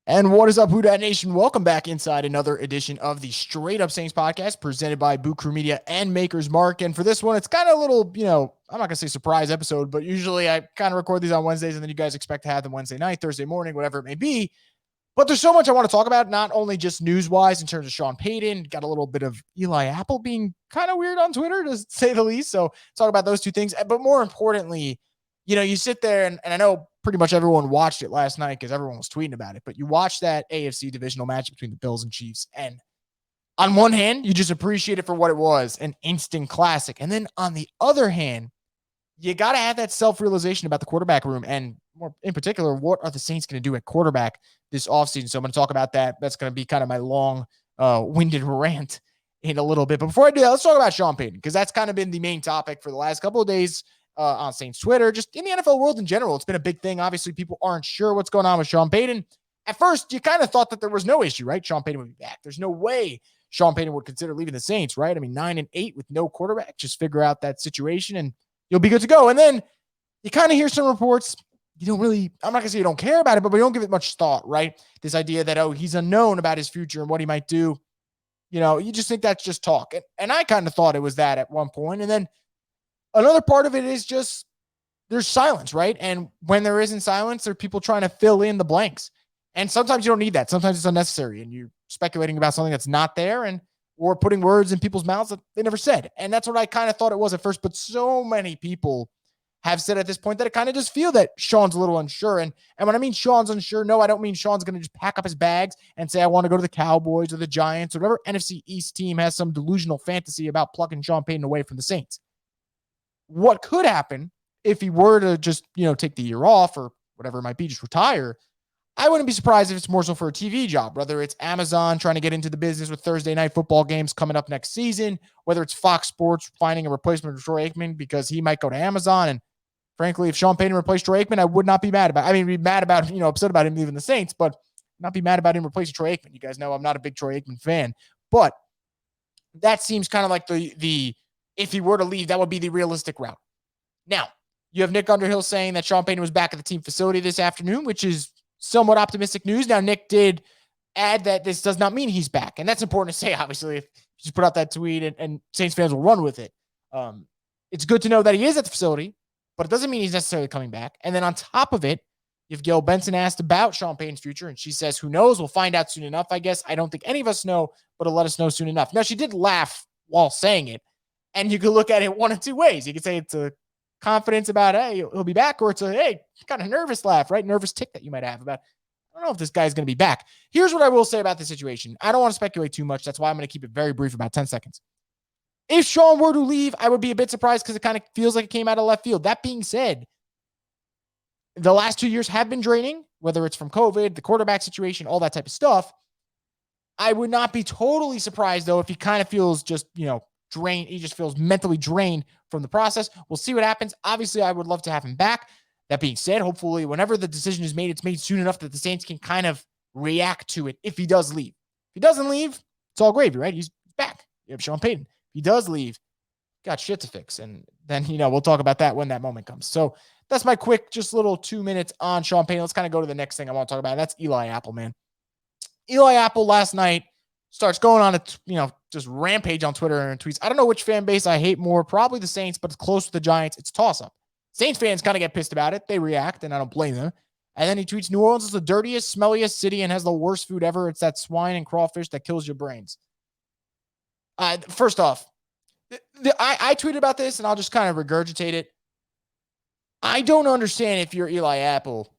And what is up, Who Dat Nation? Welcome back inside another edition of the Straight Up Saints podcast presented by Boo Crew Media and Maker's Mark. And for this one, it's kind of a little, I'm not going to say surprise episode, but usually I kind of record these on Wednesdays and then you guys expect to have them Wednesday night, Thursday morning, whatever it may be. But there's so much I want to talk about, not only just news-wise in terms of Sean Payton, got a little bit of Eli Apple being kind of weird on Twitter, to say the least. So talk about those two things. But more importantly, you sit there and I know pretty much everyone watched it last night because everyone was tweeting about it, but you watch that AFC divisional match between the Bills and Chiefs. And on one hand, you just appreciate it for what it was, an instant classic. And then on the other hand, you got to have that self-realization about the quarterback room and more in particular, what are the Saints going to do at quarterback this offseason? So I'm going to talk about that. That's going to be kind of my long-winded rant in a little bit. But before I do that, let's talk about Sean Payton because that's kind of been the main topic for the last couple of days on Saints Twitter, just in the NFL world in general. It's been a big thing. Obviously, people aren't sure what's going on with Sean Payton. At first, you kind of thought that there was no issue, right? Sean Payton would be back. There's no way Sean Payton would consider leaving the Saints, right? I mean, 9-8 with no quarterback. Just figure out that situation and you'll be good to go. And then you kind of hear some reports. You don't really, I'm not going to say you don't care about it, but we don't give it much thought, right? This idea that, he's unknown about his future and what he might do. You just think that's just talk. And I kind of thought it was that at one point. And then another part of it is just there's silence, right? And when there isn't silence, there are people trying to fill in the blanks. And sometimes you don't need that. Sometimes it's unnecessary and you're speculating about something that's not there or putting words in people's mouths that they never said. And that's what I kind of thought it was at first. But so many people have said at this point that I kind of just feel that Sean's a little unsure. And when I mean Sean's unsure, no, I don't mean Sean's going to just pack up his bags and say, I want to go to the Cowboys or the Giants or whatever NFC East team has some delusional fantasy about plucking Sean Payton away from the Saints. What could happen if he were to just, take the year off or whatever it might be, just retire, I wouldn't be surprised if it's more so for a TV job, whether it's Amazon trying to get into the business with Thursday night football games coming up next season, whether it's Fox Sports finding a replacement for Troy Aikman because he might go to Amazon. And frankly, if Sean Payton replaced Troy Aikman, I would not be mad about it. I mean, be mad about, upset about him leaving the Saints, but not be mad about him replacing Troy Aikman. You guys know I'm not a big Troy Aikman fan, but that seems kind of like the if he were to leave, that would be the realistic route. Now, you have Nick Underhill saying that Sean Payton was back at the team facility this afternoon, which is somewhat optimistic news. Now, Nick did add that this does not mean he's back. And that's important to say, obviously, if you just put out that tweet and Saints fans will run with it. It's good to know that he is at the facility, but it doesn't mean he's necessarily coming back. And then on top of it, if Gail Benson asked about Sean Payton's future, and she says, who knows? We'll find out soon enough, I guess. I don't think any of us know, but it'll let us know soon enough. Now, she did laugh while saying it, and you could look at it one of two ways. You could say it's a confidence about, hey, he'll be back, or it's a, hey, kind of nervous laugh, right? Nervous tick that you might have about, I don't know if this guy's going to be back. Here's what I will say about the situation. I don't want to speculate too much. That's why I'm going to keep it very brief, about 10 seconds. If Sean were to leave, I would be a bit surprised because it kind of feels like it came out of left field. That being said, the last 2 years have been draining, whether it's from COVID, the quarterback situation, all that type of stuff. I would not be totally surprised, though, if he kind of feels just, drained. He just feels mentally drained from the process. We'll see what happens. Obviously, I would love to have him back. That being said, hopefully, whenever the decision is made, it's made soon enough that the Saints can kind of react to it if he does leave. If he doesn't leave, it's all gravy, right? He's back. You have Sean Payton. If he does leave, got shit to fix. And then, we'll talk about that when that moment comes. So that's my quick, just little 2 minutes on Sean Payton. Let's kind of go to the next thing I want to talk about. That's Eli Apple, man. Eli Apple last night starts going on a, just rampage on Twitter and tweets. I don't know which fan base I hate more, probably the Saints, but it's close with the Giants. It's toss-up. Saints fans kind of get pissed about it. They react, and I don't blame them. And then he tweets, New Orleans is the dirtiest, smelliest city and has the worst food ever. It's that swine and crawfish that kills your brains. First off, I tweeted about this, and I'll just kind of regurgitate it. I don't understand if you're Eli Apple,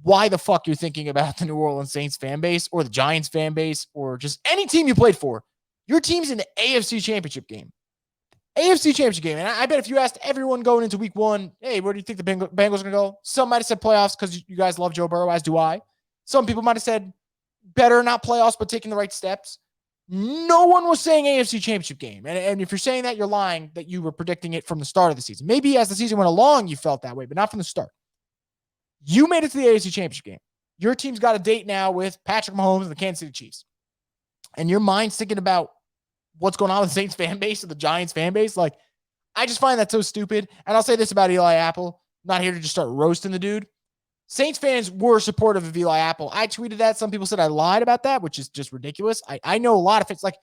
why the fuck you're thinking about the New Orleans Saints fan base or the Giants fan base or just any team you played for. Your team's in the AFC Championship game. AFC Championship game. And I bet if you asked everyone going into week one, hey, where do you think the Bengals are going to go? Some might have said playoffs because you guys love Joe Burrow, as do I. Some people might have said better, not playoffs, but taking the right steps. No one was saying AFC Championship game. And if you're saying that, you're lying that you were predicting it from the start of the season. Maybe as the season went along, you felt that way, but not from the start. You made it to the AFC Championship game. Your team's got a date now with Patrick Mahomes and the Kansas City Chiefs. And your mind's thinking about what's going on with the Saints fan base or the Giants fan base. Like, I just find that so stupid. And I'll say this about Eli Apple. I'm not here to just start roasting the dude. Saints fans were supportive of Eli Apple. I tweeted that. Some people said I lied about that, which is just ridiculous. I know a lot of it's like,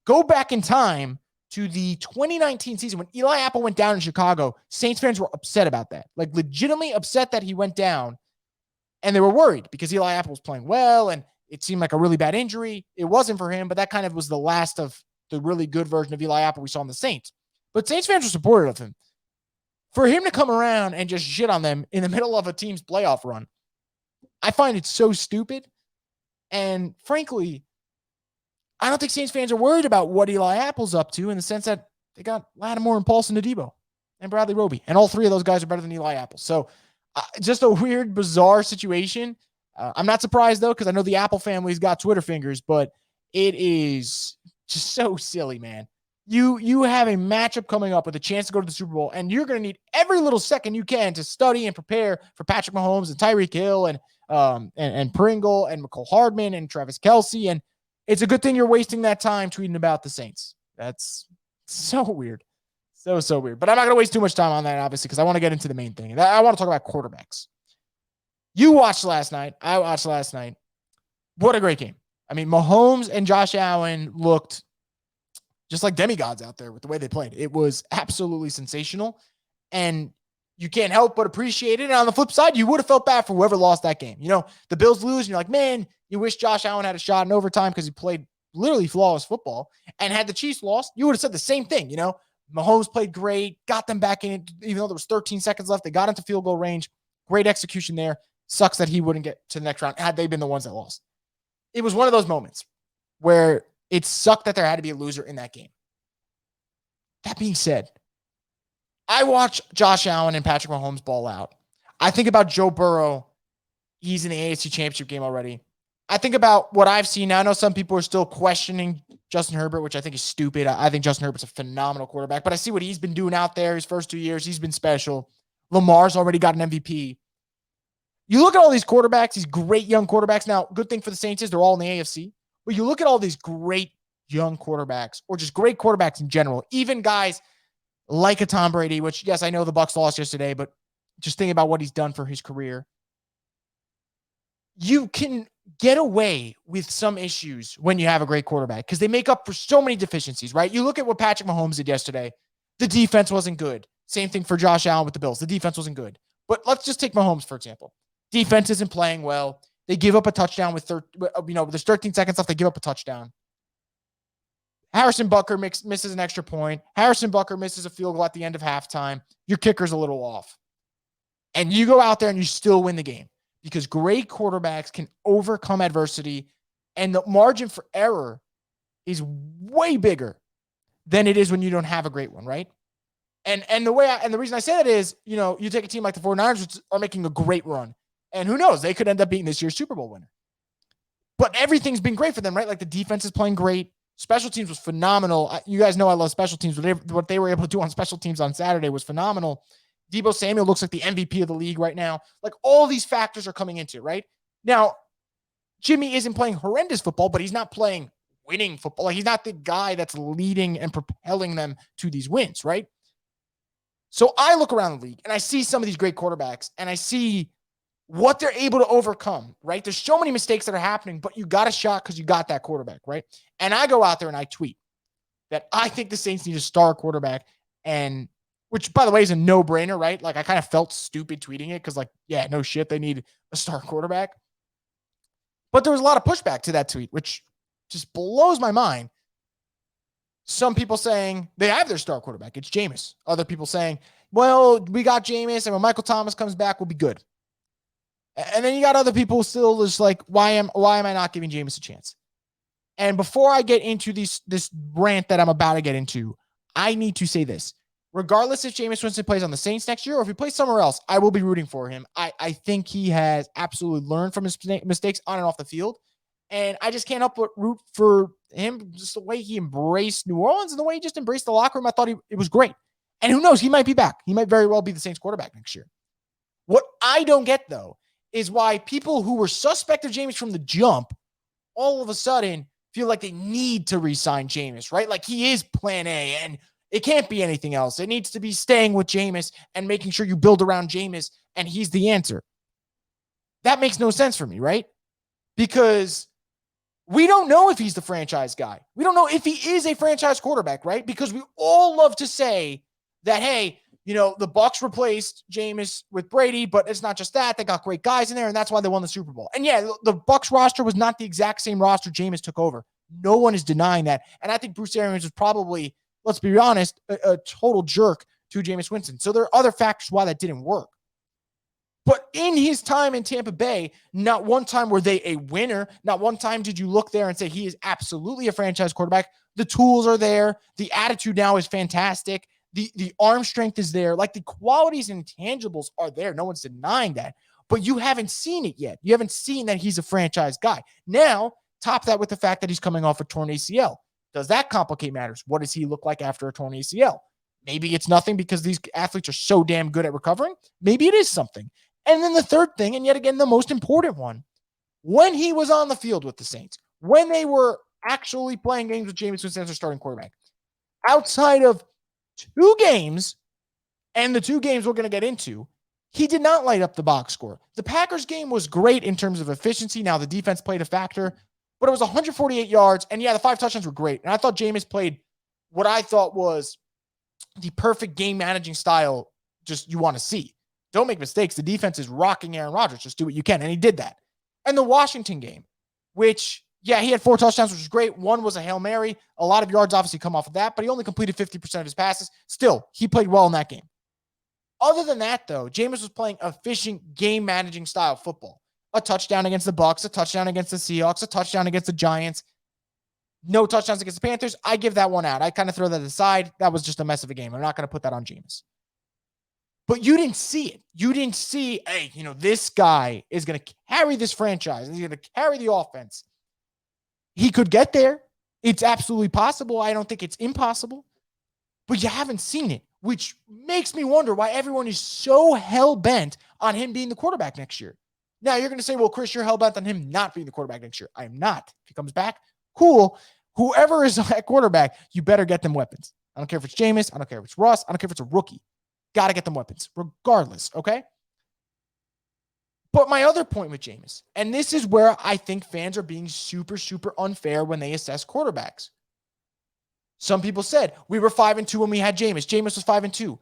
go back in time to the 2019 season when Eli Apple went down in Chicago. Saints fans were upset about that, like legitimately upset that he went down. And they were worried because Eli Apple was playing well and it seemed like a really bad injury. It wasn't for him, but that kind of was the last of the really good version of Eli Apple we saw in the Saints. But Saints fans were supportive of him. For him to come around and just shit on them in the middle of a team's playoff run, I find it so stupid. And frankly, I don't think Saints fans are worried about what Eli Apple's up to in the sense that they got Lattimore and Paulson Adebo and Bradley Roby. And all three of those guys are better than Eli Apple. So just a weird, bizarre situation. I'm not surprised, though, because I know the Apple family's got Twitter fingers, but it is just so silly, man. You have a matchup coming up with a chance to go to the Super Bowl, and you're going to need every little second you can to study and prepare for Patrick Mahomes and Tyreek Hill and Pringle and McCole Hardman and Travis Kelce. And it's a good thing you're wasting that time tweeting about the Saints. That's so weird. So weird. But I'm not going to waste too much time on that, obviously, because I want to get into the main thing. I want to talk about quarterbacks. You watched last night. I watched last night. What a great game. I mean, Mahomes and Josh Allen looked just like demigods out there with the way they played. It was absolutely sensational. And you can't help but appreciate it. And on the flip side, you would have felt bad for whoever lost that game. You know, the Bills lose, and you're like, man, you wish Josh Allen had a shot in overtime because he played literally flawless football. And had the Chiefs lost, you would have said the same thing. You know, Mahomes played great, got them back in, even though there was 13 seconds left. They got into field goal range. Great execution there. Sucks that he wouldn't get to the next round had they been the ones that lost. It was one of those moments where it sucked that there had to be a loser in that game. That being said, I watch Josh Allen and Patrick Mahomes ball out. I think about Joe Burrow. He's in the AFC Championship game already. I think about what I've seen. Now, I know some people are still questioning Justin Herbert, which I think is stupid. I think Justin Herbert's a phenomenal quarterback, but I see what he's been doing out there his first 2 years. He's been special. Lamar's already got an MVP. You look at all these quarterbacks, these great young quarterbacks. Now, good thing for the Saints is they're all in the AFC. But you look at all these great young quarterbacks, or just great quarterbacks in general, even guys like a Tom Brady, which, yes, I know the Bucs lost yesterday, but just think about what he's done for his career. You can get away with some issues when you have a great quarterback because they make up for so many deficiencies, right? You look at what Patrick Mahomes did yesterday. The defense wasn't good. Same thing for Josh Allen with the Bills. The defense wasn't good. But let's just take Mahomes, for example. Defense isn't playing well. They give up a touchdown with there's 13 seconds left. They give up a touchdown. Harrison Butker misses an extra point. Harrison Butker misses a field goal at the end of halftime. Your kicker's a little off. And you go out there and you still win the game because great quarterbacks can overcome adversity, and the margin for error is way bigger than it is when you don't have a great one, right? And the reason I say that is, you take a team like the 49ers, which are making a great run. And who knows? They could end up being this year's Super Bowl winner. But everything's been great for them, right? Like the defense is playing great. Special teams was phenomenal. You guys know I love special teams. What they were able to do on special teams on Saturday was phenomenal. Deebo Samuel looks like the MVP of the league right now. Like all these factors are coming into it, right? Now, Jimmy isn't playing horrendous football, but he's not playing winning football. Like he's not the guy that's leading and propelling them to these wins, right? So I look around the league and I see some of these great quarterbacks and I see what they're able to overcome, right? There's so many mistakes that are happening, but you got a shot because you got that quarterback, right? And I go out there and I tweet that I think the Saints need a star quarterback, and which, by the way, is a no-brainer, right? Like I kind of felt stupid tweeting it because, like, yeah, no shit, they need a star quarterback. But there was a lot of pushback to that tweet, which just blows my mind. Some people saying they have their star quarterback. It's Jameis. Other people saying, well, we got Jameis, and when Michael Thomas comes back, we'll be good. And then you got other people still just like, why am I not giving Jameis a chance? And before I get into this rant that I'm about to get into, I need to say this. Regardless if Jameis Winston plays on the Saints next year or if he plays somewhere else, I will be rooting for him. I think he has absolutely learned from his mistakes on and off the field. And I just can't help but root for him, just the way he embraced New Orleans and the way he just embraced the locker room. I thought it was great. And who knows, he might be back. He might very well be the Saints quarterback next year. What I don't get, though, is why people who were suspect of Jameis from the jump all of a sudden feel like they need to re-sign Jameis, right? Like he is plan A and it can't be anything else. It needs to be staying with Jameis and making sure you build around Jameis and he's the answer. That makes no sense for me, right? Because we don't know if he's the franchise guy. We don't know if he is a franchise quarterback, right? Because we all love to say that, hey, the Bucs replaced Jameis with Brady, but it's not just that. They got great guys in there, and that's why they won the Super Bowl. And yeah, the Bucs roster was not the exact same roster Jameis took over. No one is denying that. And I think Bruce Arians was probably, let's be honest, a total jerk to Jameis Winston. So there are other factors why that didn't work. But in his time in Tampa Bay, not one time were they a winner. Not one time did you look there and say he is absolutely a franchise quarterback. The tools are there. The attitude now is fantastic. The arm strength is there. Like, the qualities and intangibles are there. No one's denying that. But you haven't seen it yet. You haven't seen that he's a franchise guy. Now, top that with the fact that he's coming off a torn ACL. Does that complicate matters? What does he look like after a torn ACL? Maybe it's nothing because these athletes are so damn good at recovering. Maybe it is something. And then the third thing, and yet again, the most important one, when he was on the field with the Saints, when they were actually playing games with Jameis Winston as their starting quarterback, outside of 2 games, and the 2 games we're going to get into, he did not light up the box score. The Packers game was great in terms of efficiency. Now, the defense played a factor, but it was 148 yards, and yeah, the 5 touchdowns were great. And I thought Jameis played what I thought was the perfect game managing style just you want to see. Don't make mistakes. The defense is rocking Aaron Rodgers. Just do what you can. And he did that. And the Washington game, which, yeah, he had 4 touchdowns, which was great. 1 was a Hail Mary. A lot of yards obviously come off of that, but he only completed 50% of his passes. Still, he played well in that game. Other than that, though, Jameis was playing efficient game managing style football. A touchdown against the Bucs, a touchdown against the Seahawks, a touchdown against the Giants. No touchdowns against the Panthers. I give that one out. I kind of throw that aside. That was just a mess of a game. I'm not going to put that on Jameis. But you didn't see it. You didn't see, hey, this guy is going to carry this franchise. He's going to carry the offense. He could get there. It's absolutely possible. I don't think it's impossible. But you haven't seen it, which makes me wonder why everyone is so hell-bent on him being the quarterback next year. Now, you're going to say, well, Chris, you're hell-bent on him not being the quarterback next year. I am not. If he comes back, cool. Whoever is at quarterback, you better get them weapons. I don't care if it's Jameis. I don't care if it's Russ. I don't care if it's a rookie. Got to get them weapons, regardless, okay? But my other point with Jameis, and this is where I think fans are being super, super unfair when they assess quarterbacks. Some people said, we were 5-2 when we had Jameis. Jameis was 5-2.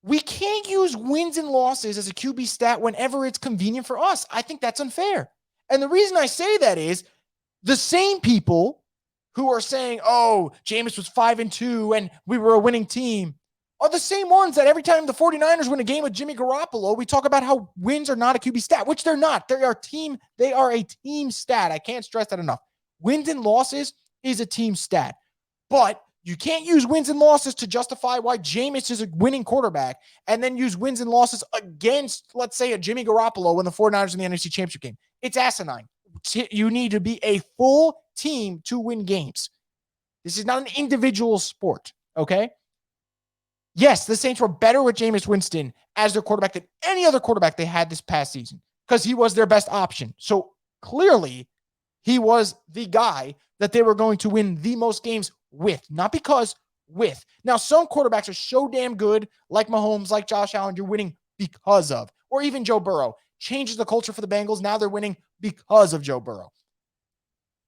We can't use wins and losses as a QB stat whenever it's convenient for us. I think that's unfair. And the reason I say that is the same people who are saying, oh, Jameis was 5-2 and we were a winning team, are the same ones that every time the 49ers win a game with Jimmy Garoppolo, we talk about how wins are not a QB stat, which they're not. They are a team stat. I can't stress that enough. Wins and losses is a team stat. But you can't use wins and losses to justify why Jameis is a winning quarterback and then use wins and losses against, let's say, a Jimmy Garoppolo when the 49ers in the NFC Championship game. It's asinine. You need to be a full team to win games. This is not an individual sport, okay? Yes, the Saints were better with Jameis Winston as their quarterback than any other quarterback they had this past season because he was their best option. So clearly, he was the guy that they were going to win the most games with, not because, with. Now, some quarterbacks are so damn good, like Mahomes, like Josh Allen, you're winning because of, or even Joe Burrow. Changes the culture for the Bengals. Now they're winning because of Joe Burrow.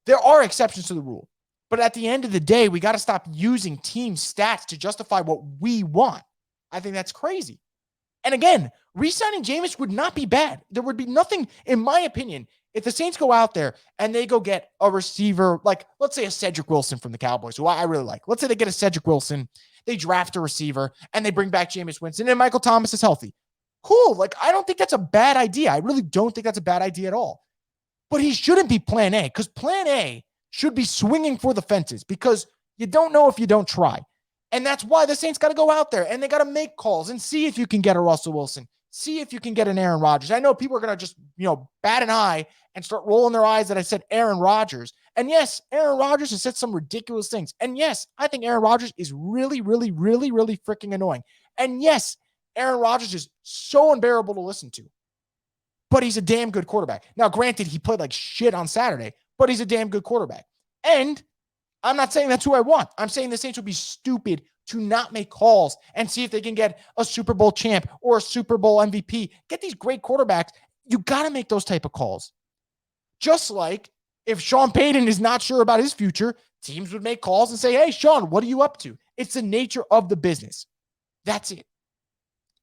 There are exceptions to the rule. But at the end of the day, we got to stop using team stats to justify what we want. I think that's crazy. And again, re-signing Jameis would not be bad. There would be nothing, in my opinion, if the Saints go out there and they go get a receiver, like let's say a Cedric Wilson from the Cowboys, who I really like. Let's say they get a Cedric Wilson, they draft a receiver, and they bring back Jameis Winston, and Michael Thomas is healthy. Cool. Like, I don't think that's a bad idea. I really don't think that's a bad idea at all. But he shouldn't be plan A, because plan A should be swinging for the fences because you don't know if you don't try. And that's why the Saints got to go out there and they got to make calls and see if you can get a Russell Wilson, see if you can get an Aaron Rodgers. I know people are going to just, bat an eye and start rolling their eyes that I said Aaron Rodgers. And yes, Aaron Rodgers has said some ridiculous things. And yes, I think Aaron Rodgers is really, really, really, really freaking annoying. And yes, Aaron Rodgers is so unbearable to listen to. But he's a damn good quarterback. Now, granted, he played like shit on Saturday, but he's a damn good quarterback. And I'm not saying that's who I want. I'm saying the Saints would be stupid to not make calls and see if they can get a Super Bowl champ or a Super Bowl MVP. Get these great quarterbacks You got to make those type of calls. Just like if Sean Payton is not sure about his future, teams would make calls and say, hey, Sean, what are you up to? It's the nature of the business. That's it.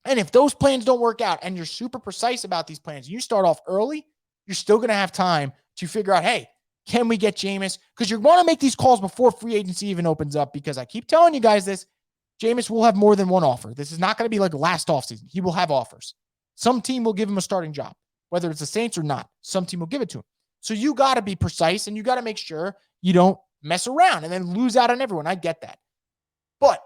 And if those plans don't work out and you're super precise about these plans, you start off early, you're still going to have time to figure out, hey, can we get Jameis? Because you're going to make these calls before free agency even opens up, because I keep telling you guys this, Jameis will have more than one offer. This is not going to be like last offseason. He will have offers. Some team will give him a starting job, whether it's the Saints or not. Some team will give it to him. So you got to be precise and you got to make sure you don't mess around and then lose out on everyone. I get that. But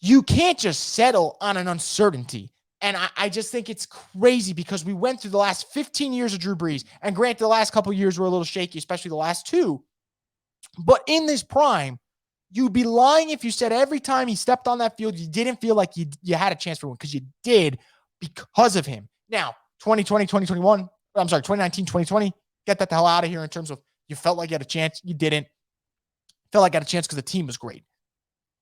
you can't just settle on an uncertainty. And I just think it's crazy because we went through the last 15 years of Drew Brees. And granted, the last couple of years were a little shaky, especially the last two. But in this prime, you'd be lying if you said every time he stepped on that field, you didn't feel like you had a chance for one, because you did because of him. Now, 2019, 2020, get that the hell out of here in terms of you felt like you had a chance. You didn't. Felt like you had a chance because the team was great.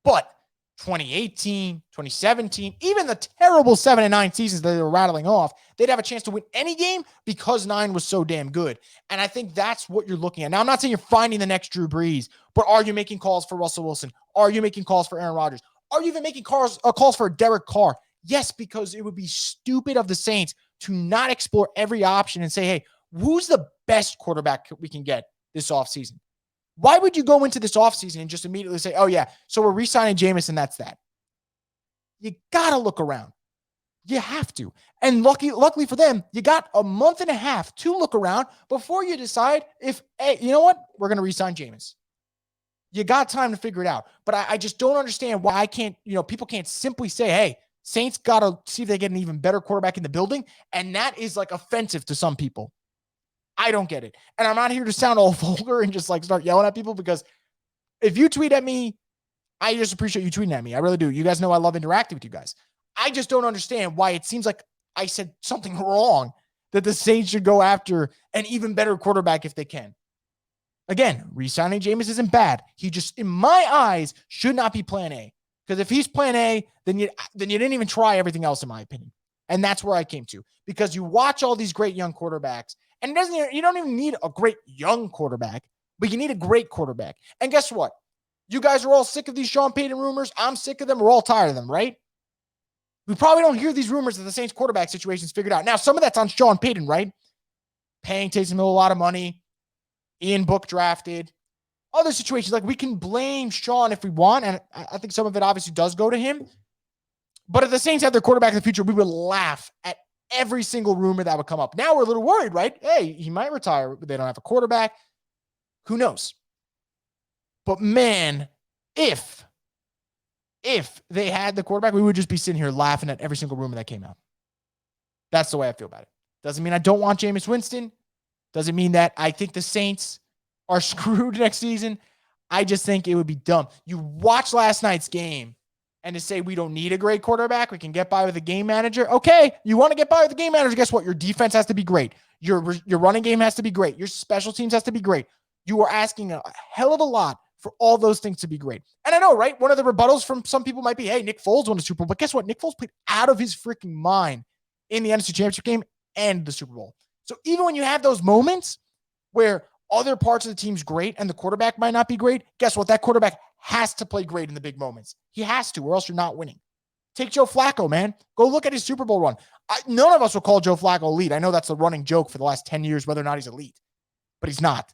But 2018, 2017, even the terrible 7-9 seasons that they were rattling off, they'd have a chance to win any game because 9 was so damn good. And I think that's what you're looking at. Now, I'm not saying you're finding the next Drew Brees, but are you making calls for Russell Wilson? Are you making calls for Aaron Rodgers? Are you even making calls for Derek Carr? Yes, because it would be stupid of the Saints to not explore every option and say, hey, who's the best quarterback we can get this offseason? Why would you go into this offseason and just immediately say, oh, yeah, so we're re-signing Jameis and that's that? You got to look around. You have to. And luckily for them, you got a month and a half to look around before you decide if, hey, you know what? We're going to re-sign Jameis. You got time to figure it out. But I just don't understand why people can't simply say, hey, Saints got to see if they get an even better quarterback in the building. And that is like offensive to some people. I don't get it. And I'm not here to sound all vulgar and just like start yelling at people, because if you tweet at me, I just appreciate you tweeting at me. I really do. You guys know I love interacting with you guys. I just don't understand why it seems like I said something wrong that the Saints should go after an even better quarterback if they can. Again, re-signing Jameis isn't bad. He just, in my eyes, should not be plan A. Because if he's plan A, then you didn't even try everything else, in my opinion. And that's where I came to. Because you watch all these great young quarterbacks, and you don't even need a great young quarterback, but you need a great quarterback. And guess what? You guys are all sick of these Sean Payton rumors. I'm sick of them. We're all tired of them, right? We probably don't hear these rumors that the Saints quarterback situation's figured out. Now, some of that's on Sean Payton, right? Paying Taysom Hill a lot of money. Ian Book drafted. Other situations, like we can blame Sean if we want, and I think some of it obviously does go to him. But if the Saints had their quarterback in the future, we would laugh at every single rumor that would come up. Now we're a little worried, right? Hey, he might retire, but they don't have a quarterback. Who knows? But man, if they had the quarterback, we would just be sitting here laughing at every single rumor that came out. That's the way I feel about it. Doesn't mean I don't want Jameis Winston. Doesn't mean that I think the Saints are screwed next season. I just think it would be dumb. You watch last night's game, and to say we don't need a great quarterback, we can get by with a game manager. Okay, you want to get by with a game manager, guess what? Your defense has to be great. Your running game has to be great. Your special teams has to be great. You are asking a hell of a lot for all those things to be great. And I know, right? One of the rebuttals from some people might be, hey, Nick Foles won the Super Bowl. But guess what? Nick Foles played out of his freaking mind in the NFC Championship game and the Super Bowl. So even when you have those moments where other parts of the team's great and the quarterback might not be great, guess what? That quarterback has to play great in the big moments. He has to, or else you're not winning. Take Joe Flacco, man. Go look at his Super Bowl run. None of us will call Joe Flacco elite. I know that's the running joke for the last 10 years, whether or not he's elite, but he's not.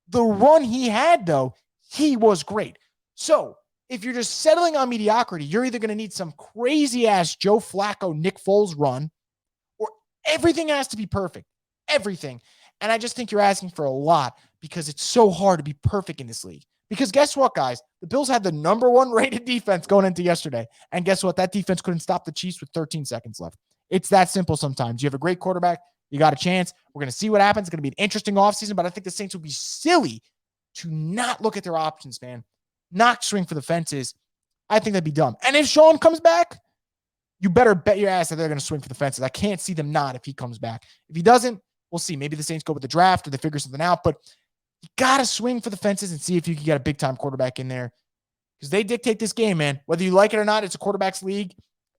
The run he had, though, he was great. So if you're just settling on mediocrity, you're either going to need some crazy-ass Joe Flacco, Nick Foles run, or everything has to be perfect. Everything. And I just think you're asking for a lot because it's so hard to be perfect in this league. Because guess what, guys? The Bills had the number 1 rated defense going into yesterday. And guess what? That defense couldn't stop the Chiefs with 13 seconds left. It's that simple sometimes. You have a great quarterback. You got a chance. We're going to see what happens. It's going to be an interesting offseason, but I think the Saints would be silly to not look at their options, man. Not swing for the fences. I think that'd be dumb. And if Sean comes back, you better bet your ass that they're going to swing for the fences. I can't see them not if he comes back. If he doesn't, we'll see. Maybe the Saints go with the draft or they figure something out, but you got to swing for the fences and see if you can get a big-time quarterback in there because they dictate this game, man. Whether you like it or not, it's a quarterback's league,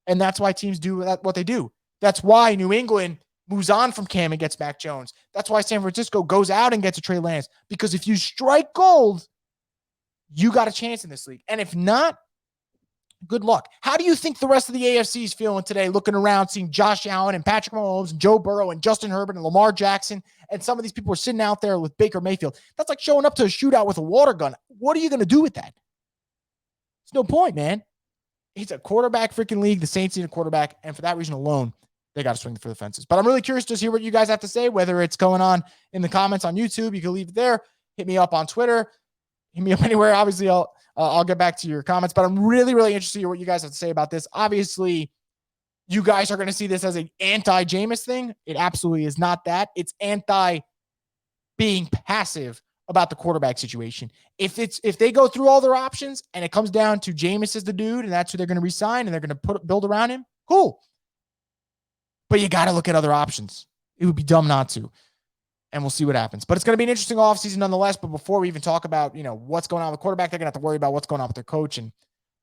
and that's why teams do what they do. That's why New England moves on from Cam and gets Mac Jones. That's why San Francisco goes out and gets a Trey Lance, because if you strike gold, you got a chance in this league. And if not, good luck. How do you think the rest of the AFC is feeling today, looking around, seeing Josh Allen and Patrick Mahomes and Joe Burrow and Justin Herbert and Lamar Jackson, and some of these people are sitting out there with Baker Mayfield? That's like showing up to a shootout with a water gun. What are you going to do with that? There's no point, man. It's a quarterback freaking league. The Saints need a quarterback, and for that reason alone, they got to swing for the fences. But I'm really curious to hear what you guys have to say, whether it's going on in the comments on YouTube. You can leave it there. Hit me up on Twitter. Hit me up anywhere. Obviously, I'll get back to your comments, but I'm really, really interested to hear what you guys have to say about this. Obviously, you guys are going to see this as an anti-Jameis thing. It absolutely is not that. It's anti-being passive about the quarterback situation. If they go through all their options and it comes down to Jameis is the dude and that's who they're going to resign and they're going to build around him, cool. But you got to look at other options. It would be dumb not to. And we'll see what happens. But it's going to be an interesting offseason nonetheless. But before we even talk about, what's going on with the quarterback, they're going to have to worry about what's going on with their coach. And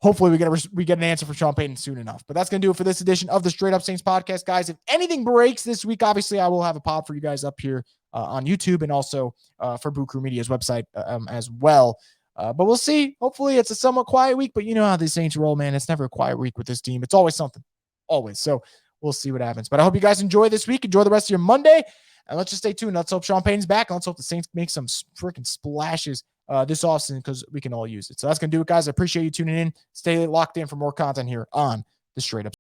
hopefully we get an answer for Sean Payton soon enough. But that's going to do it for this edition of the Straight Up Saints podcast, guys. If anything breaks this week, obviously I will have a pod for you guys up here on YouTube and also for Boo Crew Media's website as well. But we'll see. Hopefully it's a somewhat quiet week. But you know how the Saints roll, man. It's never a quiet week with this team. It's always something. Always. So we'll see what happens. But I hope you guys enjoy this week. Enjoy the rest of your Monday. And let's just stay tuned. Let's hope Sean Payton's back. And let's hope the Saints make some freaking splashes this offseason, because we can all use it. So that's going to do it, guys. I appreciate you tuning in. Stay locked in for more content here on the Straight Up.